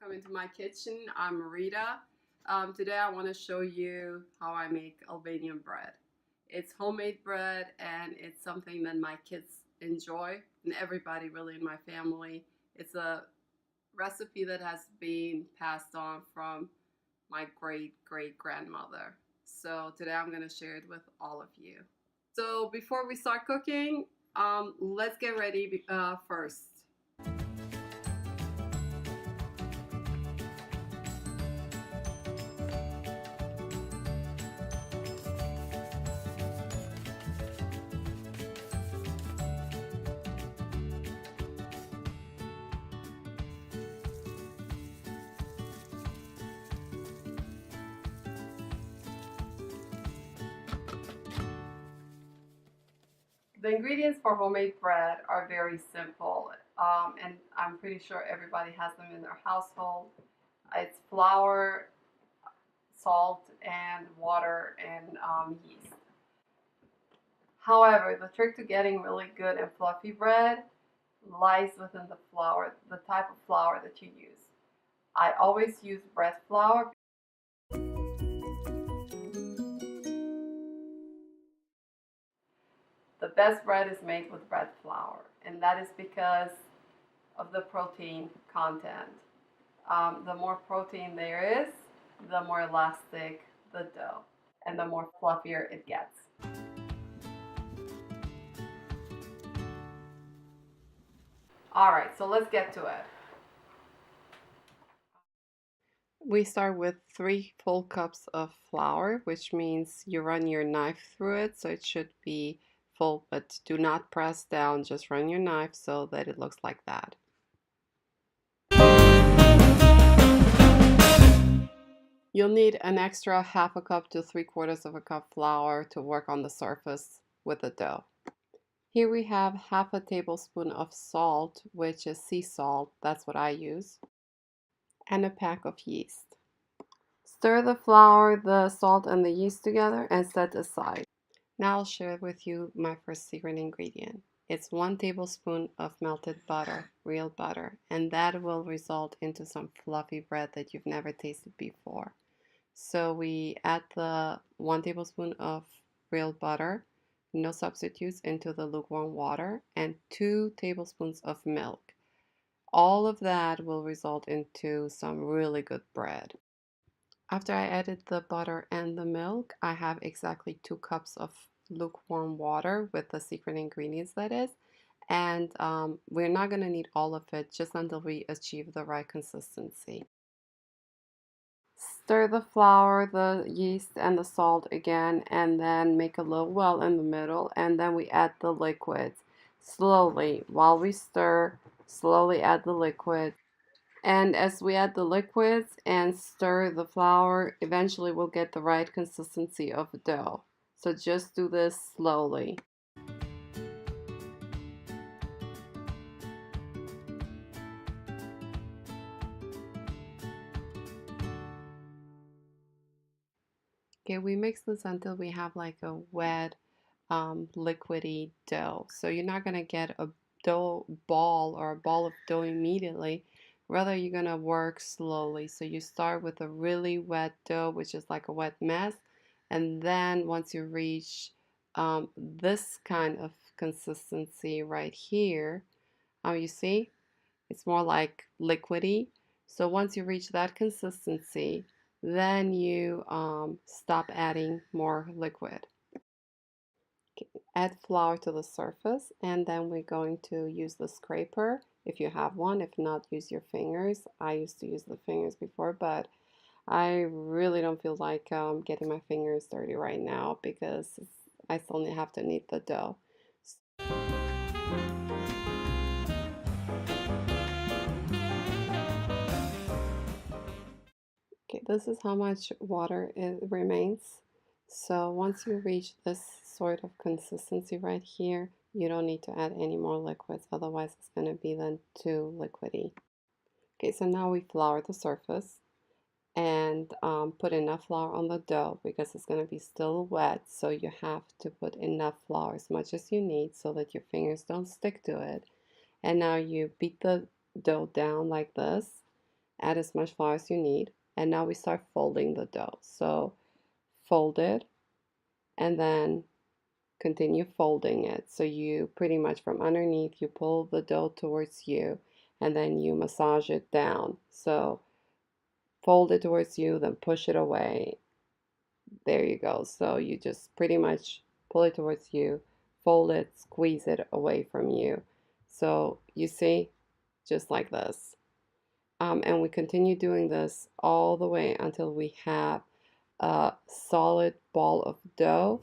Welcome into my kitchen. I'm Rita. Today I want to show you how I make Albanian bread. It's homemade bread and it's something that my kids enjoy and everybody really in my family. It's a recipe that has been passed on from my great grandmother. So today I'm going to share it with all of you. So before we start cooking, let's get ready first. The ingredients for homemade bread are very simple, and I'm pretty sure everybody has them in their household. It's flour, salt, and water, and yeast. However, the trick to getting really good and fluffy bread lies within the flour, the type of flour that you use. I always use bread flour. The best bread is made with bread flour, and that is because of the protein content. The more protein there is, the more elastic the dough, and the more fluffier it gets. Alright, so let's get to it. We start with 3 full cups of flour, which means you run your knife through it, so it should be full, but do not press down, just run your knife so that it looks like that. You'll need an extra half a cup to 3/4 of a cup flour to work on the surface with the dough. Here we have half a tablespoon of salt, which is sea salt, that's what I use, and a pack of yeast. Stir the flour, the salt, and the yeast together and set aside. Now I'll share with you my first secret ingredient. It's 1 tablespoon of melted butter, real butter, and that will result into some fluffy bread that you've never tasted before. So we add the 1 tablespoon of real butter, no substitutes, into the lukewarm water, and 2 tablespoons of milk. All of that will result into some really good bread. After I added the butter and the milk, I have exactly 2 cups of lukewarm water with the secret ingredients, that is. And we're not going to need all of it, just until we achieve the right consistency. Stir the flour, the yeast, and the salt again, and then make a little well in the middle, and then we add the liquids. Slowly, while we stir, slowly add the liquid. And as we add the liquids and stir the flour, eventually we'll get the right consistency of the dough. So just do this slowly. Okay, we mix this until we have like a wet, liquidy dough. So you're not going to get a dough ball or a ball of dough immediately. Rather, you're going to work slowly. So you start with a really wet dough, which is like a wet mess. And then once you reach this kind of consistency right here, you see, it's more like liquidy. So once you reach that consistency, then you stop adding more liquid. Add flour to the surface, and then we're going to use the scraper if you have one. If not, use your fingers. I used to use the fingers before, but I really don't feel like getting my fingers dirty right now because I still have to knead the dough. Okay, this is how much water it remains. So once you reach this sort of consistency right here, you don't need to add any more liquids, otherwise it's going to be then too liquidy. Okay, so now we flour the surface and put enough flour on the dough because it's going to be still wet, so you have to put enough flour, as much as you need, so that your fingers don't stick to it. And now you beat the dough down like this, Add as much flour as you need. And now we start folding the dough. So fold it and then continue folding it. So you pretty much from underneath, you pull the dough towards you and then you massage it down. So fold it towards you, then push it away. There you go. So you just pretty much pull it towards you, fold it, squeeze it away from you. So you see, just like this. And we continue doing this all the way until we have a solid ball of dough.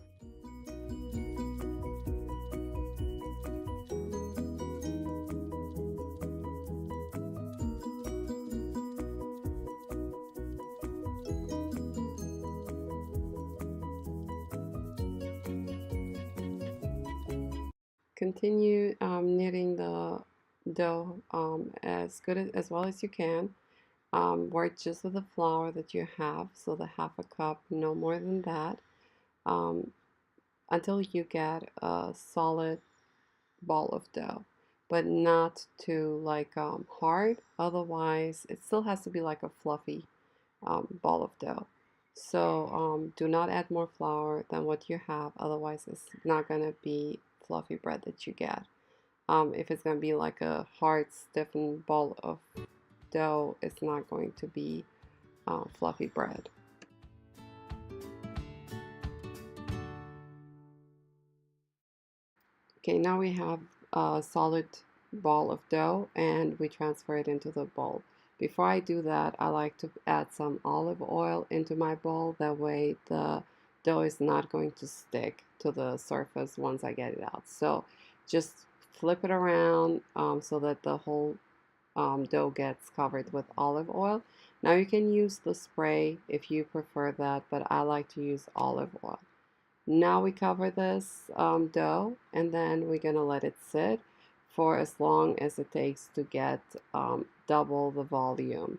Continue kneading the dough as good as well as you can. Work just with the flour that you have, so the half a cup, no more than that, until you get a solid ball of dough, but not too like hard. Otherwise, it still has to be like a fluffy ball of dough. So do not add more flour than what you have. Otherwise, it's not gonna be fluffy bread that you get. If it's gonna be like a hard, stiffened ball of dough, it's not going to be fluffy bread. Okay, now we have a solid ball of dough and we transfer it into the bowl. Before I do that, I like to add some olive oil into my bowl. That way the dough is not going to stick to the surface once I get it out. So just flip it around so that the whole dough gets covered with olive oil. Now you can use the spray if you prefer that, but I like to use olive oil. Now we cover this dough and then we're gonna let it sit for as long as it takes to get double the volume.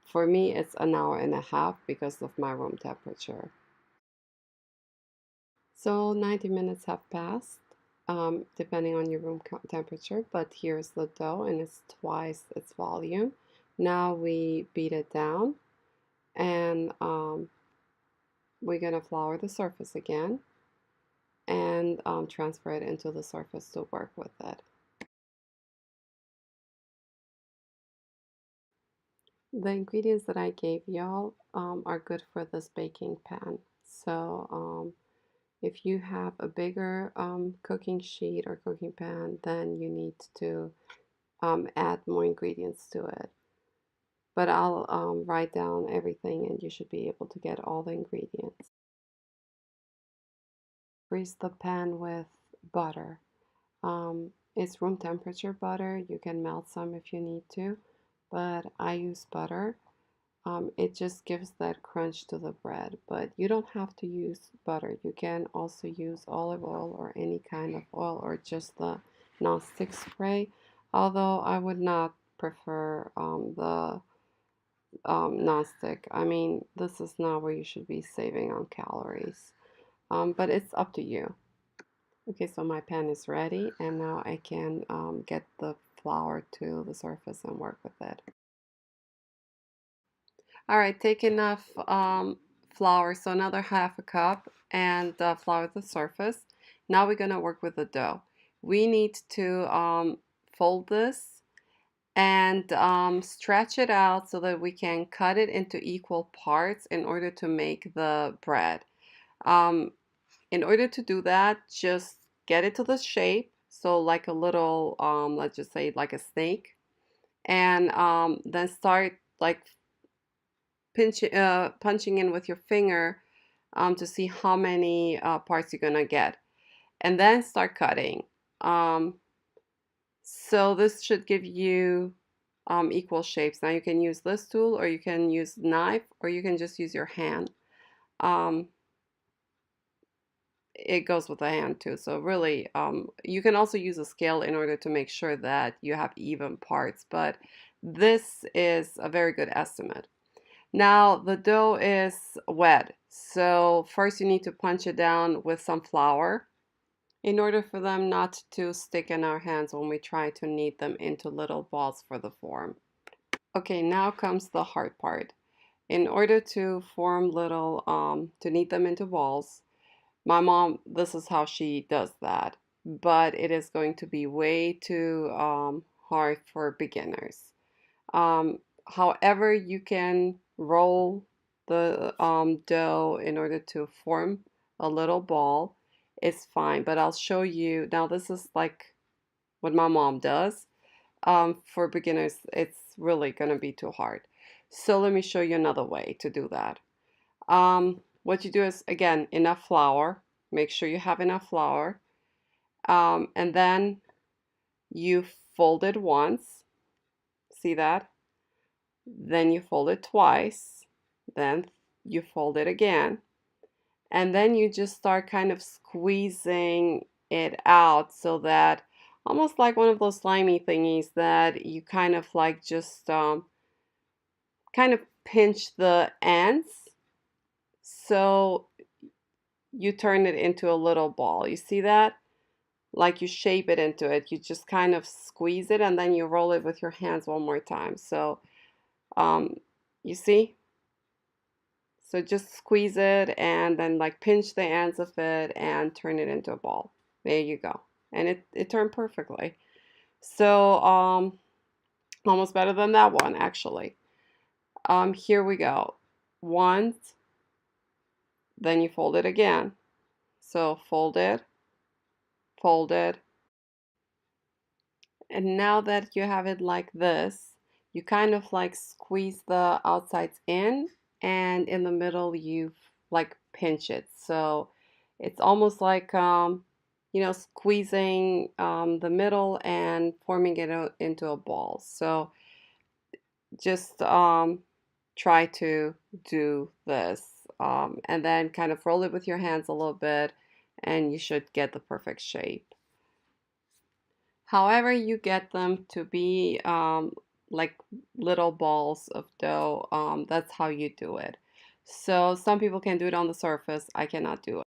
For me, it's an hour and a half because of my room temperature. So 90 minutes have passed, depending on your room temperature, but here's the dough and it's twice its volume. Now we beat it down and we're gonna flour the surface again and transfer it into the surface to work with it. The ingredients that I gave y'all are good for this baking pan. So if you have a bigger cooking sheet or cooking pan, then you need to add more ingredients to it. But I'll write down everything and you should be able to get all the ingredients. Grease the pan with butter. It's room temperature butter. You can melt some if you need to, but I use butter. It just gives that crunch to the bread, but you don't have to use butter. You can also use olive oil or any kind of oil or just the non-stick spray, although I would not prefer the non-stick. I mean, this is not where you should be saving on calories, but it's up to you. Okay, so my pan is ready and now I can get the flour to the surface and work with it. All right, take enough flour, so another half a cup, and flour the surface. Now we're gonna work with the dough. We need to fold this and stretch it out so that we can cut it into equal parts in order to make the bread. In order to do that, just get it to the shape, so like a little, let's just say like a snake, and then start like punching in with your finger to see how many parts you're gonna get, and then start cutting. So this should give you equal shapes. Now you can use this tool or you can use knife or you can just use your hand. It goes with the hand too. So really, you can also use a scale in order to make sure that you have even parts, but this is a very good estimate. Now the dough is wet, so first you need to punch it down with some flour in order for them not to stick in our hands when we try to knead them into little balls for the form. Okay, now comes the hard part. In order to form little, to knead them into balls, my mom, this is how she does that, but it is going to be way too hard for beginners. However, you can roll the dough in order to form a little ball. It's fine, but I'll show you. Now, this is like what my mom does. For beginners, it's really going to be too hard. So let me show you another way to do that. What you do is, again, enough flour. Make sure you have enough flour. And then you fold it once. See that? Then you fold it twice. Then you fold it again. And then you just start kind of squeezing it out so that almost like one of those slimy thingies that you kind of like just kind of pinch the ends so you turn it into a little ball. You see that? Like you shape it into it. You just kind of squeeze it and then you roll it with your hands one more time. So you see? So just squeeze it and then like pinch the ends of it and turn it into a ball. There you go. And it turned perfectly. So almost better than that one actually. Here we go. Once, then you fold it again. So fold it, and now that you have it like this, you kind of like squeeze the outsides in, and in the middle you like pinch it. So it's almost like you know, squeezing the middle and forming it into a ball. So just try to do this and then kind of roll it with your hands a little bit and you should get the perfect shape. However you get them to be like little balls of dough, that's how you do it. So some people can do it on the surface. I cannot do it.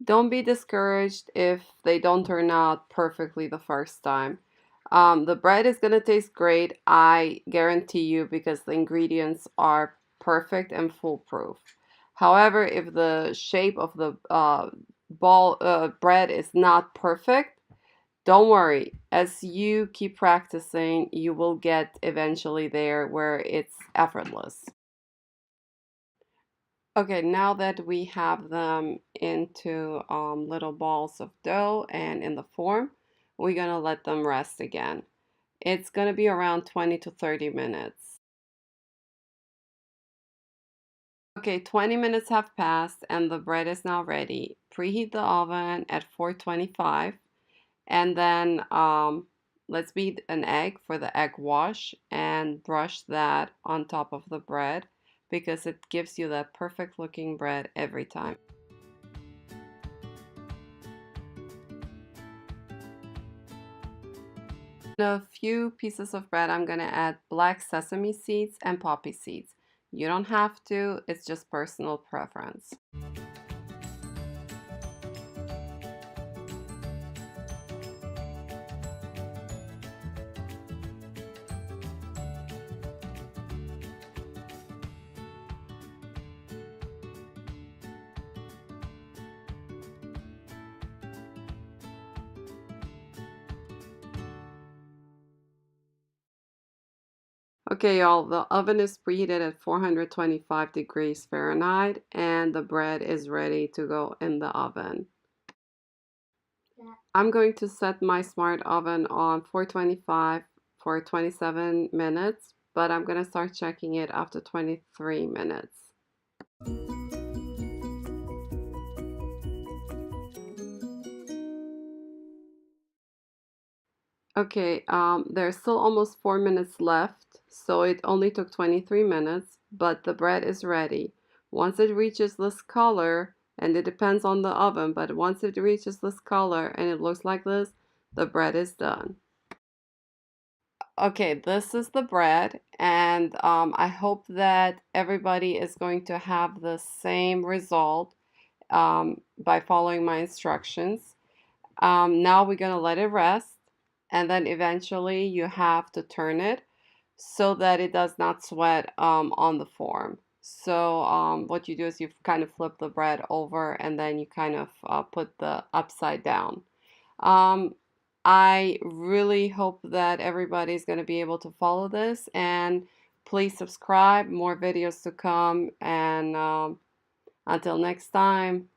Don't be discouraged if they don't turn out perfectly the first time. The bread is going to taste great, I guarantee you, because the ingredients are perfect and foolproof. However, if the shape of the bread is not perfect, don't worry. As you keep practicing, you will get eventually there where it's effortless. Okay, now that we have them into little balls of dough and in the form, we're gonna let them rest again. It's gonna be around 20 to 30 minutes. Okay, 20 minutes have passed and the bread is now ready. Preheat the oven at 425 and then let's beat an egg for the egg wash and brush that on top of the bread because it gives you that perfect looking bread every time. A few pieces of bread, I'm gonna add black sesame seeds and poppy seeds. You don't have to, it's just personal preference. Okay, y'all, the oven is preheated at 425 degrees Fahrenheit and the bread is ready to go in the oven. I'm going to set my smart oven on 425 for 27 minutes, but I'm going to start checking it after 23 minutes. Okay, there's still almost 4 minutes left, so it only took 23 minutes, but the bread is ready. Once it reaches this color, and it depends on the oven, but once it reaches this color and it looks like this, the bread is done. Okay, this is the bread, and I hope that everybody is going to have the same result by following my instructions. Now we're going to let it rest, and then eventually you have to turn it so that it does not sweat on the form. So what you do is you kind of flip the bread over and then you kind of put the upside down. Um, I really hope that everybody's going to be able to follow this, and please subscribe, more videos to come, and until next time.